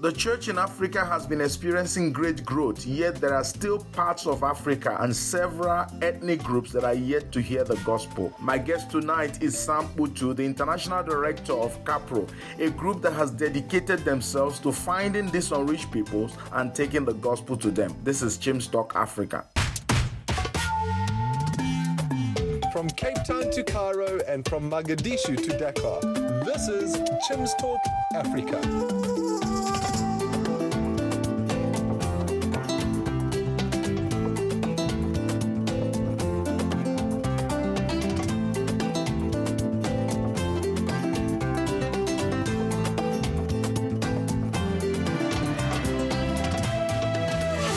The church in Africa has been experiencing great growth, yet there are still parts of Africa and several ethnic groups that are yet to hear the gospel. My guest tonight is Kputu, the international director of CAPRO, a group that has dedicated themselves to finding these unreached peoples and taking the gospel to them. This is Chim's Talk Africa. From Cape Town to Cairo and from Mogadishu to Dakar, this is Chim's Talk Africa.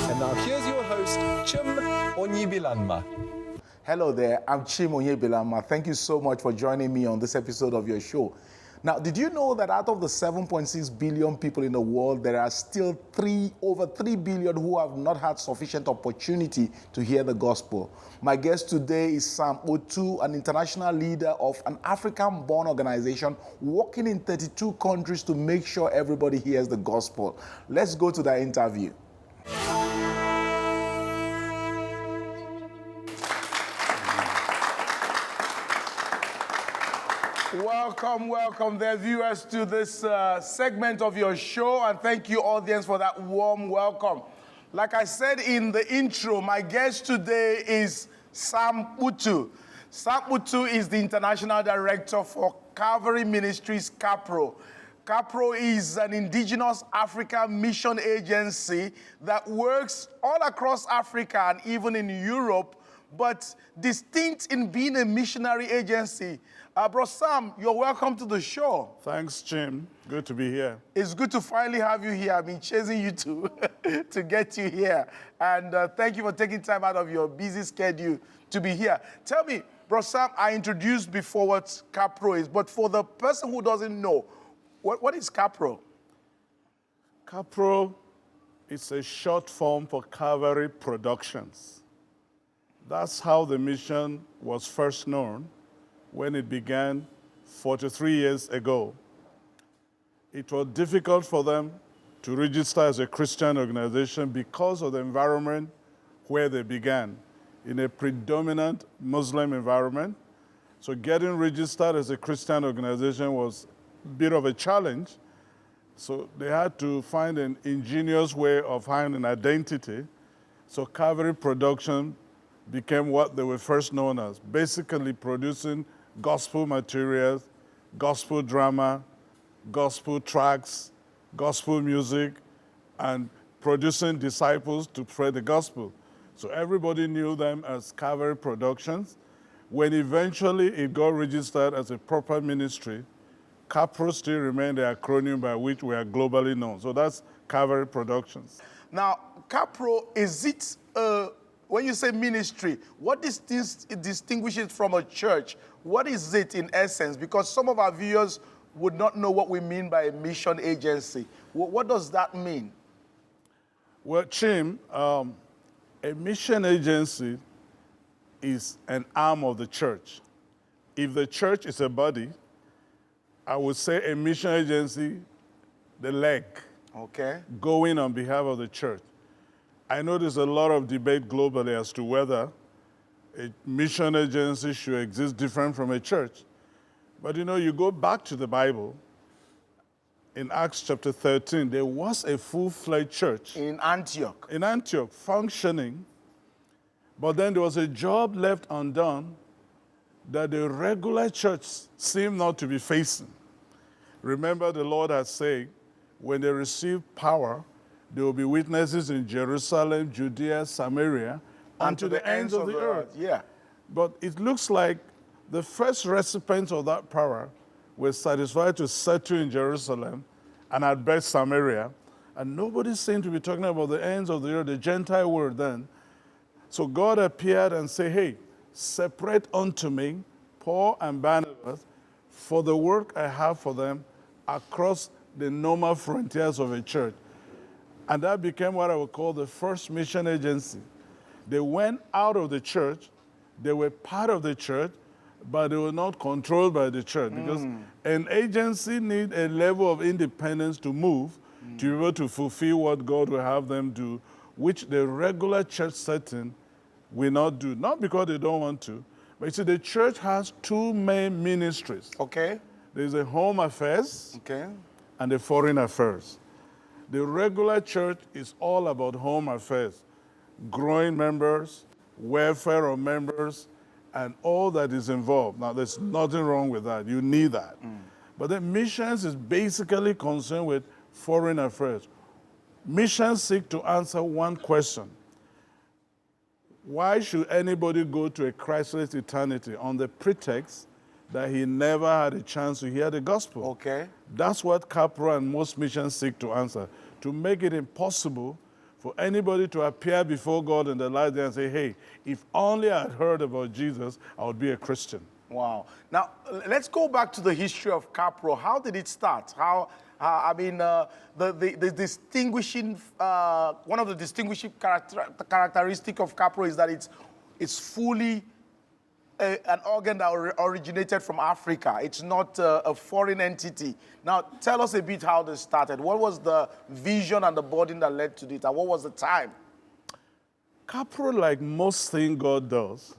And now here's your host, Chim Onyibilanma. Hello there, I'm Chim Onyibilanma. Thank you so much for joining me on this episode of your show. Now, did you know that out of the 7.6 billion people in the world, there are still over 3 billion who have not had sufficient opportunity to hear the gospel? My guest today is Kputu, an international leader of an African-born organization working in 32 countries to make sure everybody hears the gospel. Let's go to that interview. Welcome there, viewers, to this segment of your show, and thank you, audience, for that warm welcome. Like I said in the intro, my guest today is Kputu. Kputu is the international director for Calvary Ministries, CAPRO. CAPRO is an indigenous African mission agency that works all across Africa and even in Europe, but distinct in being a missionary agency. Bro Sam, you're welcome to the show. Thanks, Jim. Good to be here. It's good to finally have you here. I've been chasing you to get you here. And thank you for taking time out of your busy schedule to be here. Tell me, Bro Sam, I introduced before what CAPRO is, but for the person who doesn't know, what is CAPRO? CAPRO is a short form for Calvary Productions. That's how the mission was first known when it began 43 years ago. It was difficult for them to register as a Christian organization because of the environment where they began, in a predominant Muslim environment. So getting registered as a Christian organization was a bit of a challenge. So they had to find an ingenious way of finding an identity. So Calvary Production became what they were first known as, basically producing gospel materials, gospel drama, gospel tracks, gospel music, and producing disciples to spread the gospel. So everybody knew them as Calvary Productions. When eventually it got registered as a proper ministry, CAPRO still remained the acronym by which we are globally known. So that's Calvary Productions. Now, CAPRO, is it, when you say ministry, what distinguishes from a church? What is it in essence? Because some of our viewers would not know what we mean by a mission agency. What does that mean? Well, Chim, a mission agency is an arm of the church. If the church is a body, I would say a mission agency, the leg, okay, going on behalf of the church. I know there's a lot of debate globally as to whether a mission agency should exist different from a church. But you know, you go back to the Bible, in Acts chapter 13, there was a full-fledged church. In Antioch. In Antioch, functioning. But then there was a job left undone that the regular church seemed not to be facing. Remember, the Lord had said, when they receive power, there will be witnesses in Jerusalem, Judea, Samaria, and to the ends of the earth. Yeah. But it looks like the first recipients of that power were satisfied to settle in Jerusalem and at best Samaria. And nobody seemed to be talking about the ends of the earth, the Gentile world then. So God appeared and said, hey, separate unto me Paul and Barnabas for the work I have for them across the normal frontiers of a church. And that became what I would call the first mission agency. They went out of the church, they were part of the church, but they were not controlled by the church because an agency needs a level of independence to move to be able to fulfill what God will have them do, which the regular church setting will not do. Not because they don't want to, but you see, the church has two main ministries. Okay. There's a home affairs Okay. and the foreign affairs. The regular church is all about home affairs, growing members, welfare of members, and all that is involved. Now, there's nothing wrong with that. You need that. But then missions is basically concerned with foreign affairs. Missions seek to answer one question. Why should anybody go to a Christless eternity on the pretext that he never had a chance to hear the gospel? Okay. That's what CAPRO and most missions seek to answer, to make it impossible for anybody to appear before God in the light day and say, hey, if only I had heard about Jesus, I would be a Christian. Wow. Now, let's go back to the history of CAPRO. How did it start? The distinguishing, one of the distinguishing characteristic of CAPRO is that it's fully an organ that originated from Africa. It's not a foreign entity. Now, tell us a bit how this started. What was the vision and the burden that led to it, and what was the time? CAPRO, like most things God does,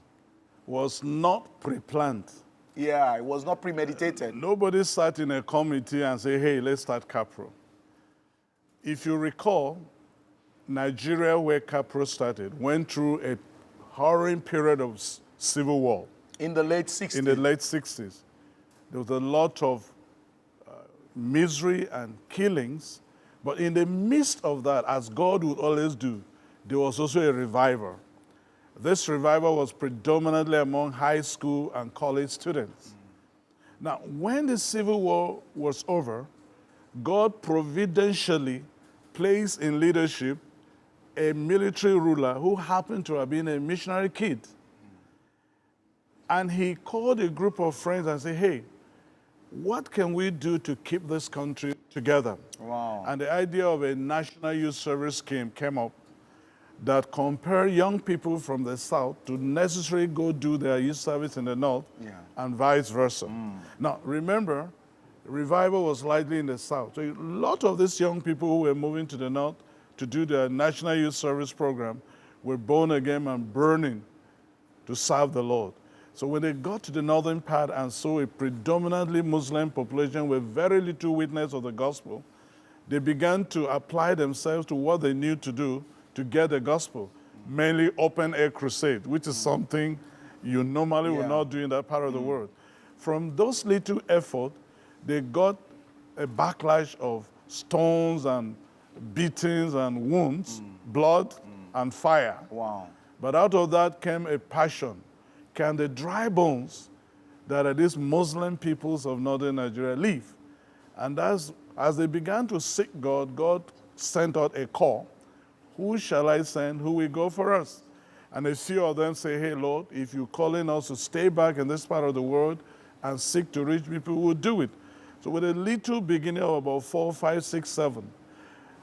was not pre-planned. Yeah, it was not premeditated. Nobody sat in a committee and said, hey, let's start CAPRO. If you recall, Nigeria, where CAPRO started, went through a harrowing period of civil war. In the late 60s. In the late 60s. There was a lot of misery and killings. But in the midst of that, as God would always do, there was also a revival. This revival was predominantly among high school and college students. Now, when the Civil War was over, God providentially placed in leadership a military ruler who happened to have been a missionary kid. And he called a group of friends and said, hey, what can we do to keep this country together? Wow. And the idea of a national youth service scheme came up that compared young people from the South to necessarily go do their youth service in the North, and vice versa. Now, remember, revival was likely in the South. So a lot of these young people who were moving to the North to do their national youth service program were born again and burning to serve the Lord. So when they got to the northern part and saw a predominantly Muslim population with very little witness of the gospel, they began to apply themselves to what they knew to do to get the gospel, mainly open-air crusade, which is something you normally would not do in that part of the world. From those little efforts, they got a backlash of stones and beatings and wounds, blood and fire. Wow. But out of that came a passion. Can the dry bones that are these Muslim peoples of northern Nigeria live? And as they began to seek God, God sent out a call. Who shall I send? Who will go for us? And a few of them say, hey, Lord, if you're calling us to stay back in this part of the world and seek to reach people, we'll do it. So with a little beginning of about 4, 5, 6, 7,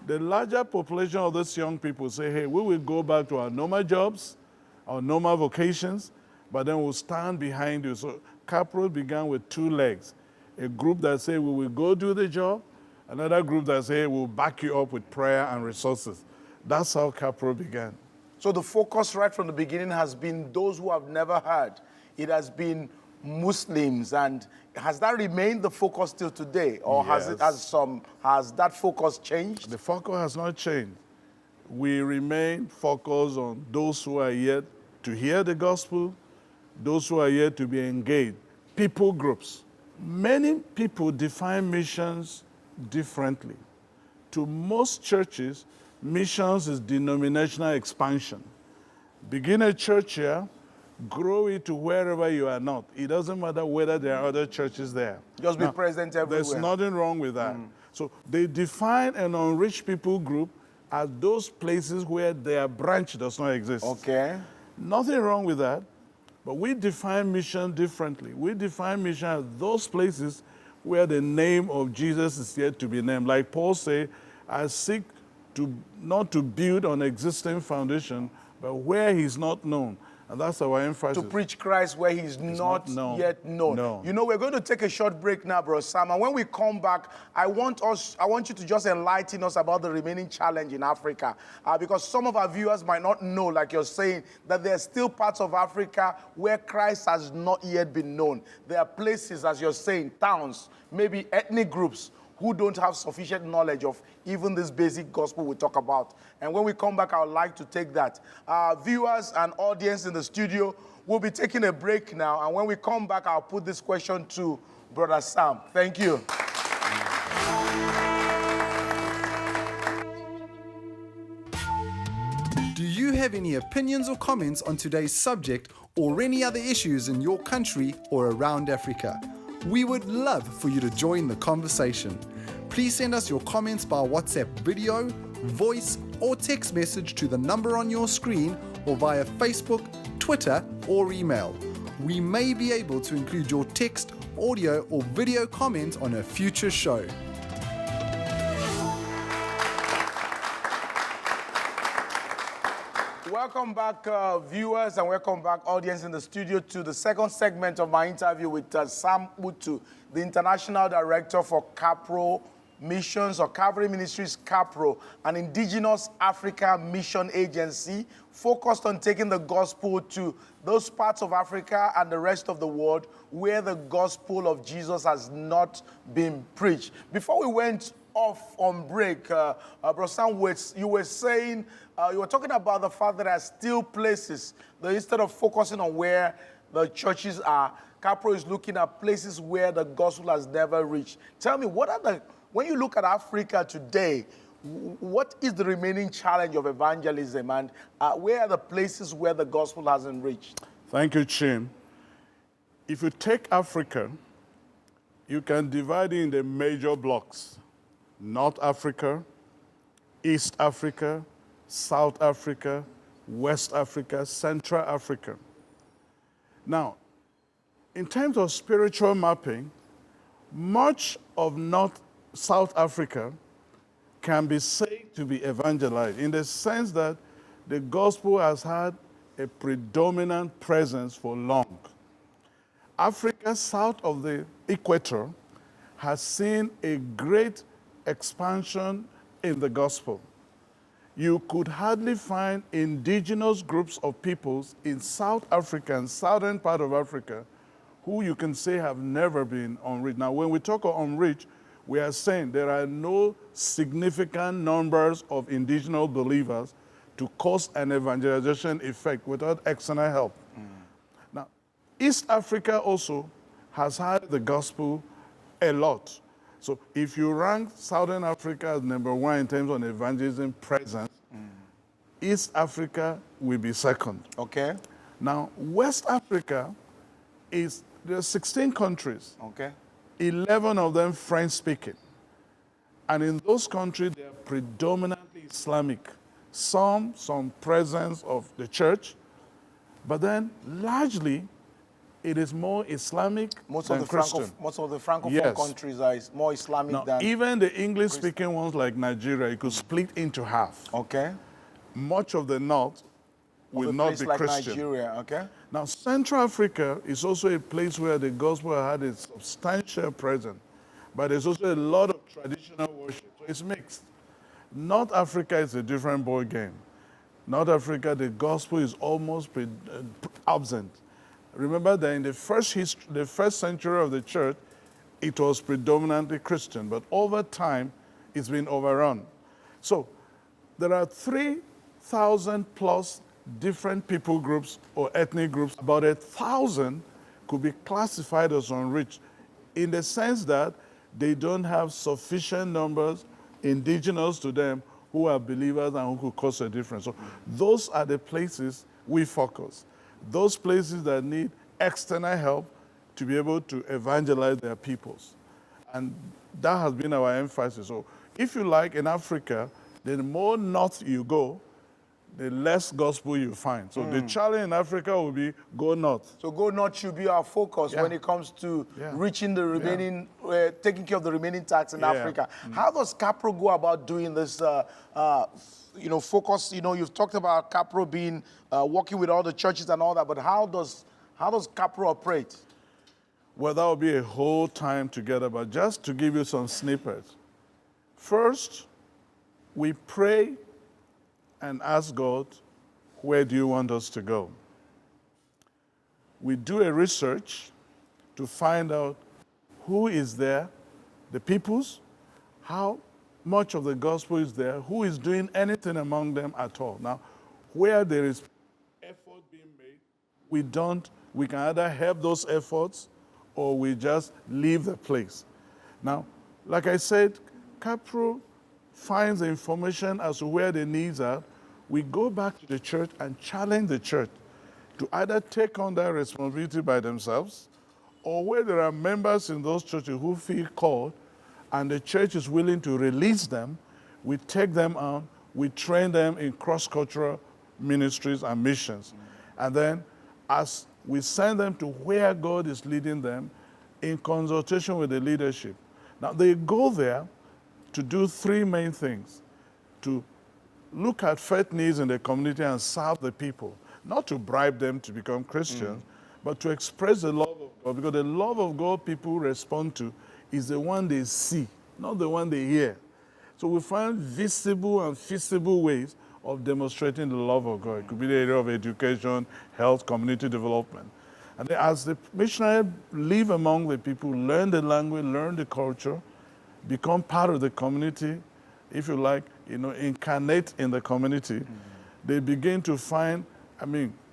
the larger population of these young people say, hey, we will go back to our normal jobs, our normal vocations, but then we'll stand behind you. So CAPRO began with 2 legs. A group that say, we will go do the job. Another group that say, we'll back you up with prayer and resources. That's how CAPRO began. So the focus right from the beginning has been those who have never heard. It has been Muslims, and has that remained the focus till today, or has that focus changed? The focus has not changed. We remain focused on those who are yet to hear the gospel, those who are yet to be engaged. People groups. Many people define missions differently. To most churches, missions is denominational expansion. Begin a church here, grow it to wherever you are not. It doesn't matter whether there are other churches there. Just be present everywhere. There's nothing wrong with that. So they define an unreached people group as those places where their branch does not exist. Okay. Nothing wrong with that, but we define mission differently. We define mission as those places where the name of Jesus is yet to be named. Like Paul said, I seek to not to build on existing foundation, but where he's not known. And that's our emphasis. To preach Christ where he's not yet known. No. You know, we're going to take a short break now, Bro Sam. And when we come back, I want you to just enlighten us about the remaining challenge in Africa. Because some of our viewers might not know, like you're saying, that there are still parts of Africa where Christ has not yet been known. There are places, as you're saying, towns, maybe ethnic groups, who don't have sufficient knowledge of even this basic gospel we talk about. And when we come back, I would like to take that. Viewers and audience in the studio, we'll be taking a break now. And when we come back, I'll put this question to Brother Sam. Thank you. Do you have any opinions or comments on today's subject or any other issues in your country or around Africa? We would love for you to join the conversation. Please send us your comments by WhatsApp video, voice, or text message to the number on your screen or via Facebook, Twitter, or email. We may be able to include your text, audio, or video comment on a future show. Welcome back, viewers, and welcome back, audience in the studio, to the second segment of my interview with Sam Kputu, the International Director for CAPRO Missions, or Calvary Ministries CAPRO, an indigenous Africa mission agency focused on taking the gospel to those parts of Africa and the rest of the world where the gospel of Jesus has not been preached. Before we went off on break, Bro Sam, you were saying, you were talking about the fact that there are still places that instead of focusing on where the churches are, CAPRO is looking at places where the gospel has never reached. Tell me, when you look at Africa today, what is the remaining challenge of evangelism, and where are the places where the gospel hasn't reached? Thank you, Chim. If you take Africa, you can divide it into major blocks. North Africa, East Africa, South Africa, West Africa, Central Africa. Now, in terms of spiritual mapping, much of South Africa can be said to be evangelized in the sense that the gospel has had a predominant presence for long. Africa south of the equator has seen a great expansion in the gospel. You could hardly find indigenous groups of peoples in South Africa and southern part of Africa who you can say have never been unreached. Now, when we talk of unreached, we are saying there are no significant numbers of indigenous believers to cause an evangelization effect without external help. Now, East Africa also has had the gospel a lot. So if you rank Southern Africa as number one in terms of evangelism presence, East Africa will be second. Okay. Now, West Africa there are 16 countries. Okay. 11 of them French-speaking. And in those countries, they are predominantly Islamic. Some presence of the church, but then largely it is more Islamic than Christian. Most of the Francophone countries are more Islamic now, than... even the English-speaking ones like Nigeria, you could split into half. Okay. Much of the north will not be like Christian. Nigeria, okay. Now, Central Africa is also a place where the gospel had a substantial presence, but there's also a lot of traditional worship, so it's mixed. North Africa is a different ball game. North Africa, the gospel is almost absent. Remember that in the first century of the church, it was predominantly Christian, but over time, it's been overrun. So there are 3,000 plus different people groups or ethnic groups. About 1,000 could be classified as unreached in the sense that they don't have sufficient numbers indigenous to them who are believers and who could cause a difference. So those are the places we focus. Those places that need external help to be able to evangelize their peoples. And that has been our emphasis. So if you like, in Africa, the more north you go, the less gospel you find. So the challenge in Africa will be go north. So go north should be our focus when it comes to reaching the remaining, taking care of the remaining tax in Africa. How does CAPRO go about doing this, focus? You've talked about CAPRO being, working with all the churches and all that, but how does CAPRO operate? Well, that will be a whole time together, but just to give you some snippets. First, we pray and ask God, where do you want us to go? We do a research to find out who is there, the peoples, how much of the gospel is there, who is doing anything among them at all. Now, where there is effort being made, we can either help those efforts or we just leave the place. Now, like I said, CAPRO finds the information as to where the needs are. We go back to the church and challenge the church to either take on that responsibility by themselves, or where there are members in those churches who feel called and the church is willing to release them, we take them on, we train them in cross-cultural ministries and missions. And then as we send them to where God is leading them in consultation with the leadership. Now, they go there to do three main things: to look at faith needs in the community and serve the people, not to bribe them to become Christians, but to express the love of God, because the love of God people respond to is the one they see, not the one they hear. So we find visible and feasible ways of demonstrating the love of God. It could be the area of education, health, community development. And then as the missionaries live among the people, learn the language, learn the culture, become part of the community, if you like, incarnate in the community, they begin to find,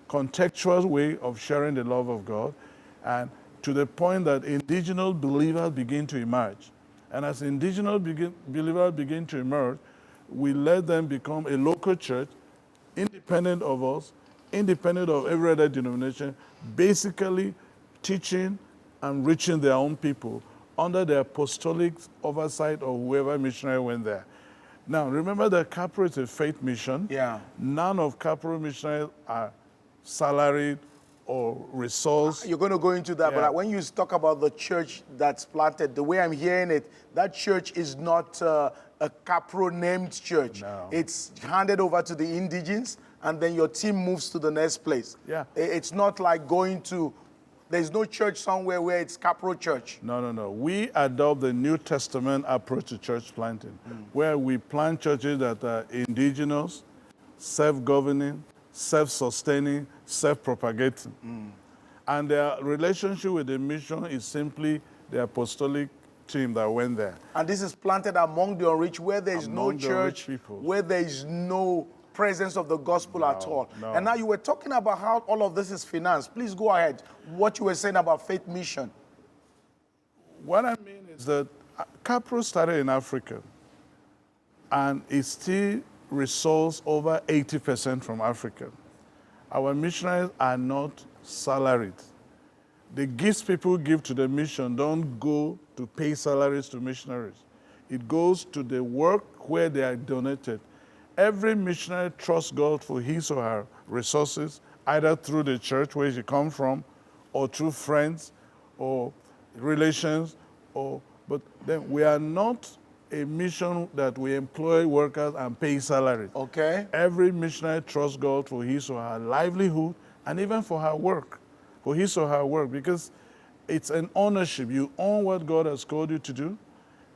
contextual way of sharing the love of God, and to the point that indigenous believers begin to emerge. And as indigenous believers begin to emerge, we let them become a local church, independent of us, independent of every other denomination, basically teaching and reaching their own people under the apostolic oversight of whoever missionary went there. Now, remember that CAPRO is a faith mission. Yeah. None of CAPRO missionaries are salaried or resourced. You're going to go into that, but when you talk about the church that's planted, the way I'm hearing it, that church is not a CAPRO named church. No. It's handed over to the indigents, and then your team moves to the next place. Yeah. It's not like going to, there's no church somewhere where it's CAPRO church. No. We adopt the New Testament approach to church planting, where we plant churches that are indigenous, self-governing, self-sustaining, self-propagating. And their relationship with the mission is simply the apostolic team that went there. And this is planted among the unreached, where there is no church, where there is no presence of the gospel at all. No. And now you were talking about how all of this is financed. Please go ahead. What you were saying about faith mission. What I mean is that CAPRO started in Africa, and it still resources over 80% from Africa. Our missionaries are not salaried. The gifts people give to the mission don't go to pay salaries to missionaries. It goes to the work where they are donated. Every missionary trusts God for his or her resources, either through the church where she comes from, or through friends, or relations, but then we are not a mission that we employ workers and pay salaries. Okay. Every missionary trusts God for his or her livelihood, and even for her work, for his or her work, because it's an ownership. You own what God has called you to do,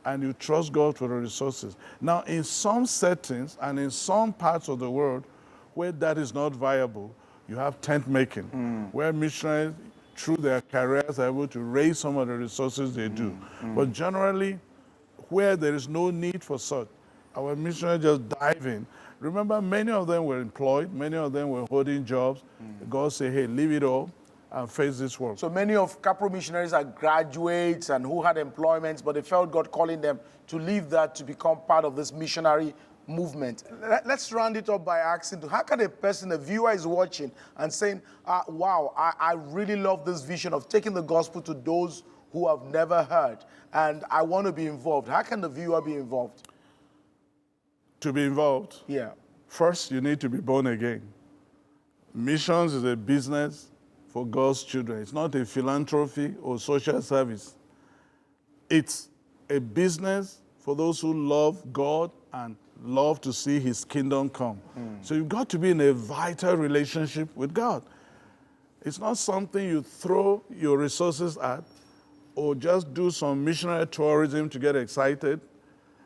and you trust God for the resources. Now, in some settings and in some parts of the world where that is not viable, you have tent making, where missionaries, through their careers, are able to raise some of the resources they do. But generally, where there is no need for such, our missionaries just dive in. Remember, many of them were employed, many of them were holding jobs. God said, hey, leave it all and face this work. So many of CAPRO missionaries are graduates and who had employments, but they felt God calling them to leave that to become part of this missionary movement. Let's round it up by asking, how can a person, a viewer is watching and saying, wow, I really love this vision of taking the gospel to those who have never heard, and I want to be involved. How can the viewer be involved? To be involved? Yeah. First, you need to be born again. Missions is a business for God's children. It's not a philanthropy or social service. It's a business for those who love God and love to see his kingdom come. So you've got to be in a vital relationship with God. It's not something you throw your resources at or just do some missionary tourism to get excited.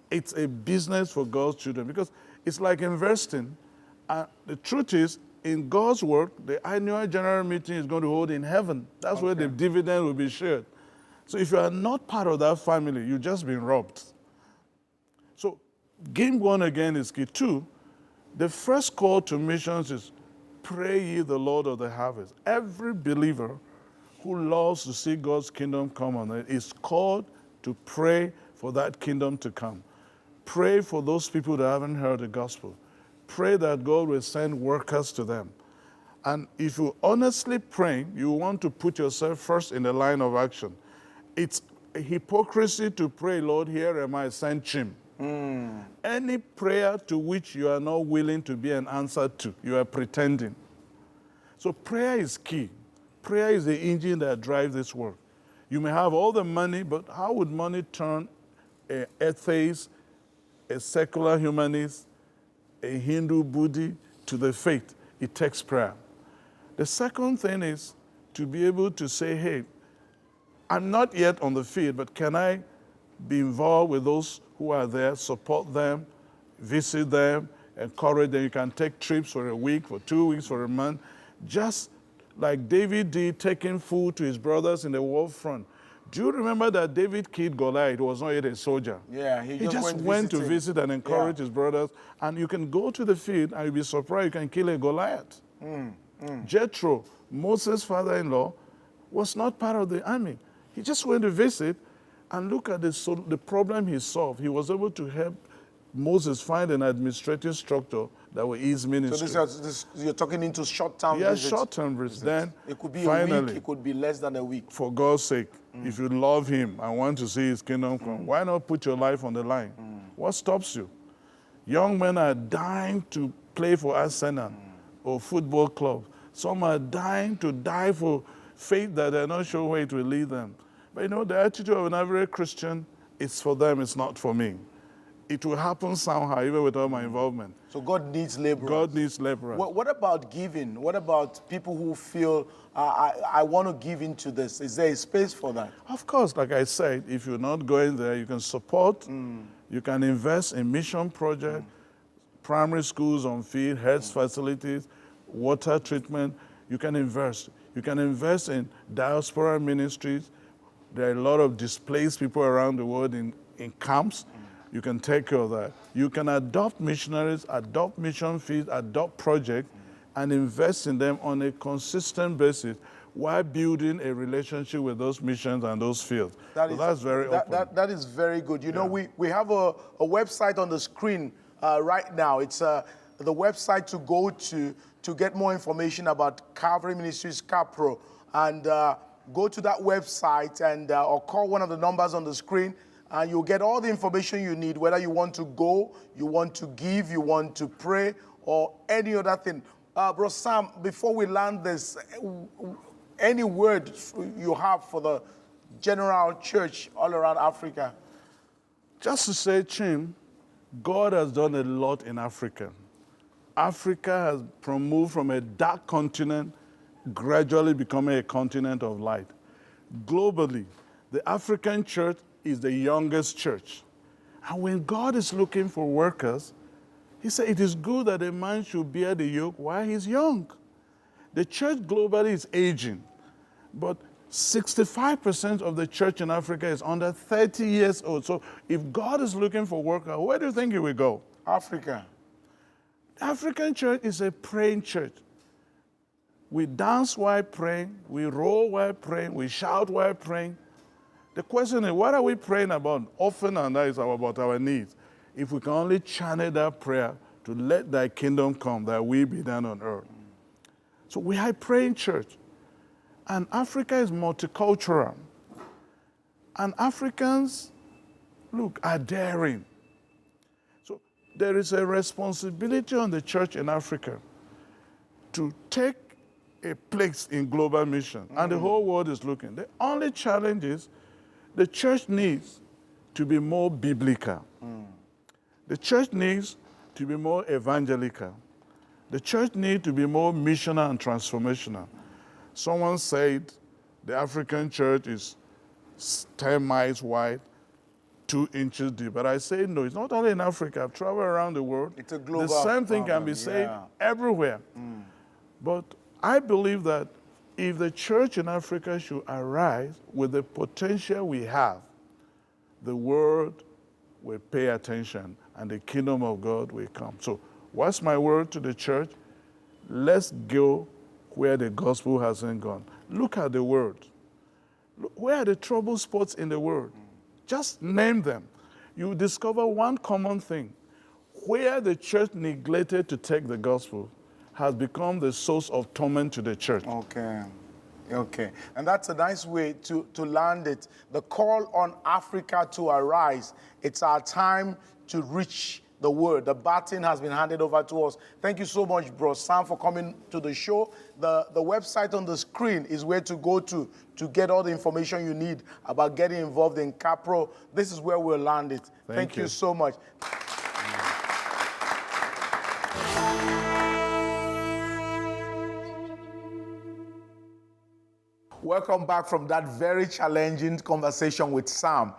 It's a business for God's children because it's like investing. The truth is, in God's work, the annual general meeting is going to hold in heaven. That's where the dividend will be shared. So if you are not part of that family, you've just been robbed. So getting born again is key. Two, the first call to missions is pray ye the Lord of the harvest. Every believer who loves to see God's kingdom come on earth is called to pray for that kingdom to come. Pray for those people that haven't heard the gospel. Pray that God will send workers to them. And if you honestly pray, you want to put yourself first in the line of action. It's a hypocrisy to pray, Lord, here am I, send Chim. Any prayer to which you are not willing to be an answer to, you are pretending. So prayer is key. Prayer is the engine that drives this work. You may have all the money, but how would money turn an atheist, a secular humanist, a Hindu, Buddhist to the faith? It takes prayer. The second thing is to be able to say, hey, I'm not yet on the field, but can I be involved with those who are there, support them, visit them, encourage them? You can take trips for a week, for 2 weeks, for a month, just like David did, taking food to his brothers in the war front. Do you remember that David killed Goliath? He was not yet a soldier. Yeah, he just went to visit and encourage his brothers. And you can go to the field and you'll be surprised you can kill a Goliath. Jethro, Moses' father-in-law, was not part of the army. He just went to visit and look at the problem he solved. He was able to help Moses find an administrative structure that will ease ministry. So you're talking into short-term visits? Yeah, short-term visits. Then it could be finally, a week, it could be less than a week. For God's sake, if you love him and want to see his kingdom come, why not put your life on the line? What stops you? Young men are dying to play for Arsenal or football club. Some are dying to die for faith that they're not sure where it will lead them. But you know, the attitude of an average Christian, it's for them, it's not for me. It will happen somehow, even without my involvement. So God needs laborers. God needs laborers. What about giving? What about people who feel, I want to give into this? Is there a space for that? Of course, like I said, if you're not going there, you can support, you can invest in mission projects, primary schools on field, health facilities, water treatment. You can invest. You can invest in diaspora ministries. There are a lot of displaced people around the world in camps. You can take care of that. You can adopt missionaries, adopt mission fields, adopt projects, and invest in them on a consistent basis while building a relationship with those missions and those fields. That's very open. That is very good. You know, we have a website on the screen right now. It's the website to go to get more information about Calvary Ministries, CAPRO. And go to that website and or call one of the numbers on the screen, and you'll get all the information you need, whether you want to go, you want to give, you want to pray, or any other thing. Bro Sam, before we land this, any word you have for the general church all around Africa? Just to say, Chim, God has done a lot in Africa. Africa has moved from a dark continent, gradually becoming a continent of light. Globally, the African church is the youngest church. And when God is looking for workers, he said it is good that a man should bear the yoke while he's young. The church globally is aging, but 65% of the church in Africa is under 30 years old. So if God is looking for workers, where do you think he will go? Africa. The African church is a praying church. We dance while praying, we roll while praying, we shout while praying. The question is, what are we praying about? Often, and that is about our needs. If we can only channel that prayer to let thy kingdom come, that will be done on earth. So we are a praying church. And Africa is multicultural. And Africans, look, are daring. So there is a responsibility on the church in Africa to take a place in global mission, and the whole world is looking. The only challenge is the church needs to be more biblical. The church needs to be more evangelical. The church needs to be more missional and transformational. Someone said the African church is 10 miles wide, 2 inches deep. But I say no, it's not only in Africa. I've traveled around the world. It's a global The same thing problem, can be said yeah. everywhere. But I believe that if the church in Africa should arise with the potential we have, the world will pay attention and the kingdom of God will come. So what's my word to the church? Let's go where the gospel hasn't gone. Look at the world. Where are the trouble spots in the world? Just name them. You discover one common thing. Where the church neglected to take the gospel has become the source of torment to the church. Okay. And that's a nice way to land it. The call on Africa to arise. It's our time to reach the word. The baton has been handed over to us. Thank you so much, Bro Sam, for coming to the show. The website on the screen is where to go to get all the information you need about getting involved in CAPRO. This is where we'll land it. Thank you so much. Welcome back from that very challenging conversation with Sam.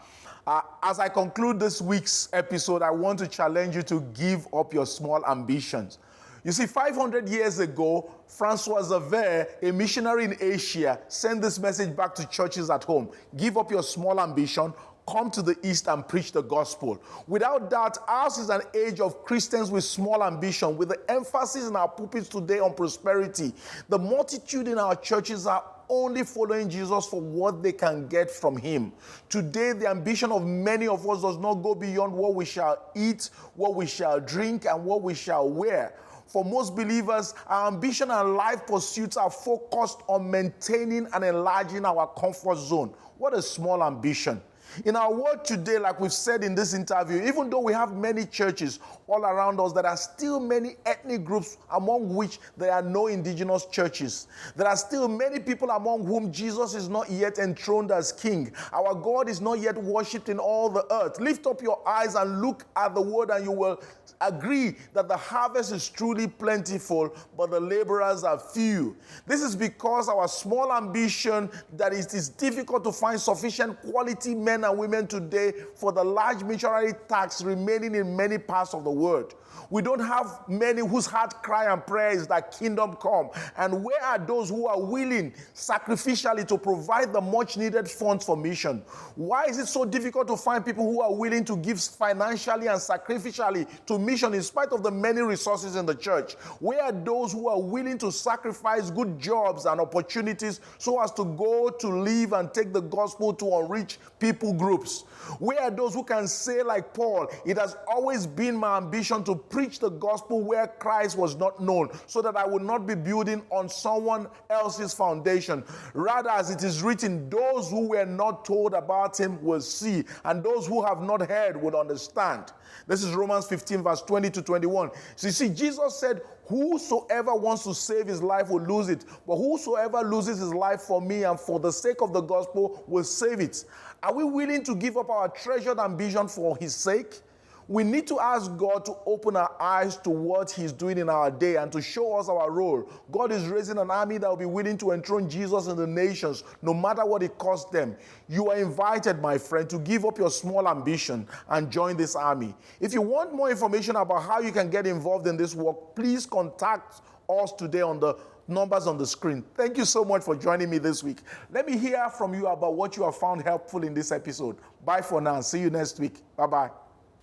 As I conclude this week's episode, I want to challenge you to give up your small ambitions. You see, 500 years ago, Francois Xavier, a missionary in Asia, sent this message back to churches at home. Give up your small ambition, come to the East and preach the gospel. Without doubt, ours is an age of Christians with small ambition, with the emphasis in our pulpits today on prosperity. The multitude in our churches are only following Jesus for what they can get from him. Today, the ambition of many of us does not go beyond what we shall eat, what we shall drink, and what we shall wear. For most believers, our ambition and life pursuits are focused on maintaining and enlarging our comfort zone. What a small ambition. In our world today, like we've said in this interview, even though we have many churches all around us, there are still many ethnic groups among which there are no indigenous churches. There are still many people among whom Jesus is not yet enthroned as king. Our God is not yet worshipped in all the earth. Lift up your eyes and look at the word and you will agree that the harvest is truly plentiful, but the laborers are few. This is because our small ambition that it is difficult to find sufficient quality men and women today for the large missionary tax remaining in many parts of the world. We don't have many whose heart cry and prayer is that kingdom come. And where are those who are willing sacrificially to provide the much needed funds for mission? Why is it so difficult to find people who are willing to give financially and sacrificially to mission in spite of the many resources in the church? Where are those who are willing to sacrifice good jobs and opportunities so as to go to live and take the gospel to unreached people groups? Where are those who can say like Paul, it has always been my ambition to preach the gospel where Christ was not known, so that I would not be building on someone else's foundation. Rather, as it is written, those who were not told about him will see, and those who have not heard will understand. This is Romans 15, verse 20 to 21. So you see, Jesus said, whosoever wants to save his life will lose it, but whosoever loses his life for me and for the sake of the gospel will save it. Are we willing to give up our treasured ambition for his sake? We need to ask God to open our eyes to what he's doing in our day and to show us our role. God is raising an army that will be willing to enthrone Jesus in the nations, no matter what it costs them. You are invited, my friend, to give up your small ambition and join this army. If you want more information about how you can get involved in this work, please contact us today on the numbers on the screen. Thank you so much for joining me this week. Let me hear from you about what you have found helpful in this episode. Bye for now. See you next week. Bye-bye.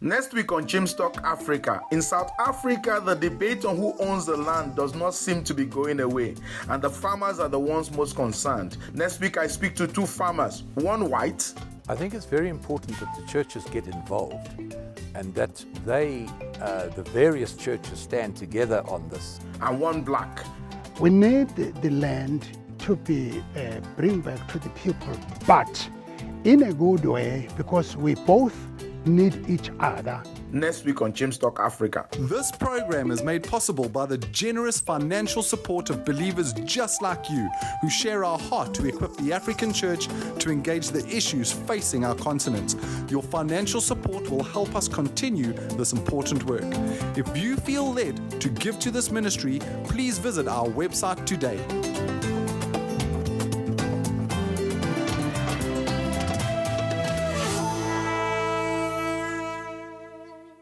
Next week on Chim's Talk Africa. In South Africa, the debate on who owns the land does not seem to be going away, and the farmers are the ones most concerned. Next week, I speak to two farmers, one white. I think it's very important that the churches get involved and that the various churches stand together on this. And one black. We need the land to be bring back to the people, but in a good way, because we both need each other next week on Chim's Talk Africa. This program is made possible by the generous financial support of believers just like you, who share our heart to equip the African Church to engage the issues facing our continent. Your financial support will help us continue this important work. If you feel led to give to this ministry, please visit our website today.